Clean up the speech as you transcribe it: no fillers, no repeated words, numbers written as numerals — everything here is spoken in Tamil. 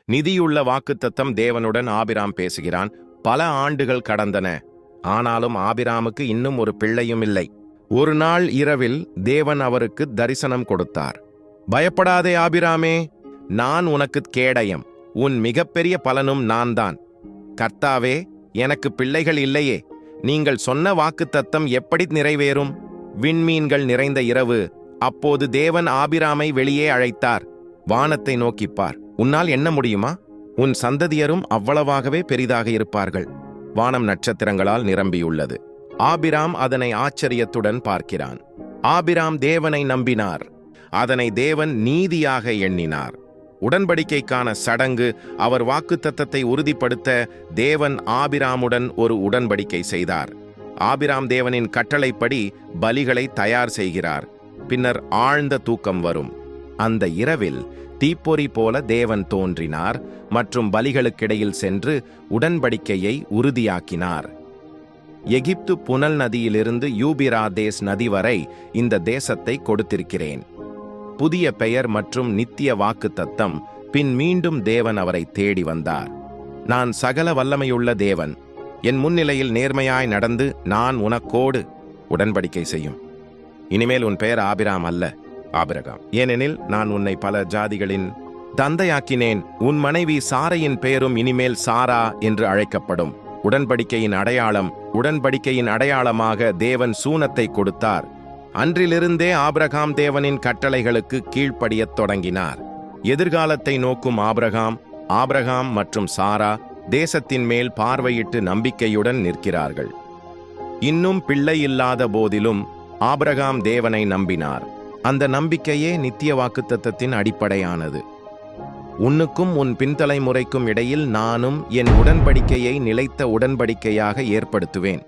நிதியுள்ள வாக்குத்தத்தம் தேவனுடன் ஆபிராம் பேசுகிறான். பல ஆண்டுகள் கடந்தன. ஆனாலும் ஆபிராமுக்கு இன்னும் ஒரு பிள்ளையும் இல்லை. ஒரு நாள் இரவில் தேவன் அவருக்கு தரிசனம் கொடுத்தார். பயப்படாதே ஆபிராமே, நான் உனக்கு கேடயம், உன் மிகப்பெரிய பலனும் நான்தான். கர்த்தாவே, எனக்கு பிள்ளைகள் இல்லையே, நீங்கள் சொன்ன வாக்குத்தத்தம் எப்படி நிறைவேறும்? விண்மீன்கள் நிறைந்த இரவு. அப்போது தேவன் ஆபிராமை வெளியே அழைத்தார். வானத்தை நோக்கிப்பார், உன்னால் எண்ண முடியுமா? உன் சந்ததியரும் அவ்வளவாகவே பெரிதாக இருப்பார்கள். வானம் நட்சத்திரங்களால் நிரம்பியுள்ளது. ஆபிராம் அதனை ஆச்சரியத்துடன் பார்க்கிறான். ஆபிராம் தேவனை நம்பினார். அதனை தேவன் நீதியாக எண்ணினார். உடன்படிக்கைக்கான சடங்கு, அவர் வாக்குத்தத்தத்தை உறுதிப்படுத்த தேவன் ஆபிராமுடன் ஒரு உடன்படிக்கை செய்தார். ஆபிராம் தேவனின் கட்டளைப்படி பலிகளை தயார் செய்கிறார். பின்னர் ஆழ்ந்த தூக்கம் வரும். அந்த இரவில் தீப்பொறி போல தேவன் தோன்றினார் மற்றும் பலிகளுக்கிடையில் சென்று உடன்படிக்கையை உறுதியாக்கினார். எகிப்து புனல் நதியிலிருந்து யூபிராதேஸ் நதி வரை இந்த தேசத்தை கொடுத்திருக்கிறேன். புதிய பெயர் மற்றும் நித்திய வாக்குத்தத்தம். பின் மீண்டும் தேவன் அவரை தேடி வந்தார். நான் சகல வல்லமையுள்ள தேவன். என் முன்னிலையில் நேர்மையாய் நடந்து நான் உனக்கோடு உடன்படிக்கை செய்யும். இனிமேல் உன் பெயர் ஆபிராம் அல்ல, ஆபிரகாம். ஏனெனில் நான் உன்னை பல ஜாதிகளின் தந்தையாக்கினேன். உன் மனைவி சாரையின் பெயரும் இனிமேல் சாரா என்று அழைக்கப்படும். உடன்படிக்கையின் அடையாளம். உடன்படிக்கையின் அடையாளமாக தேவன் சூனத்தை கொடுத்தார். அன்றிலிருந்தே ஆபிரகாம் தேவனின் கட்டளைகளுக்கு கீழ்ப்படியத் தொடங்கினார். எதிர்காலத்தை நோக்கும் ஆபிரகாம் மற்றும் சாரா தேசத்தின் மேல் பார்வையிட்டு நம்பிக்கையுடன் நிற்கிறார்கள். இன்னும் பிள்ளை இல்லாத போதிலும் ஆபிரகாம் தேவனை நம்பினார். அந்த நம்பிக்கையே நித்திய வாக்குத்தத்தத்தின் அடிப்படையானது. உன்னுக்கும் உன் பின்தலைமுறைக்கும் இடையில் நானும் என் உடன்படிக்கையை நிலைத்த உடன்படிக்கையாக ஏற்படுத்துவேன்.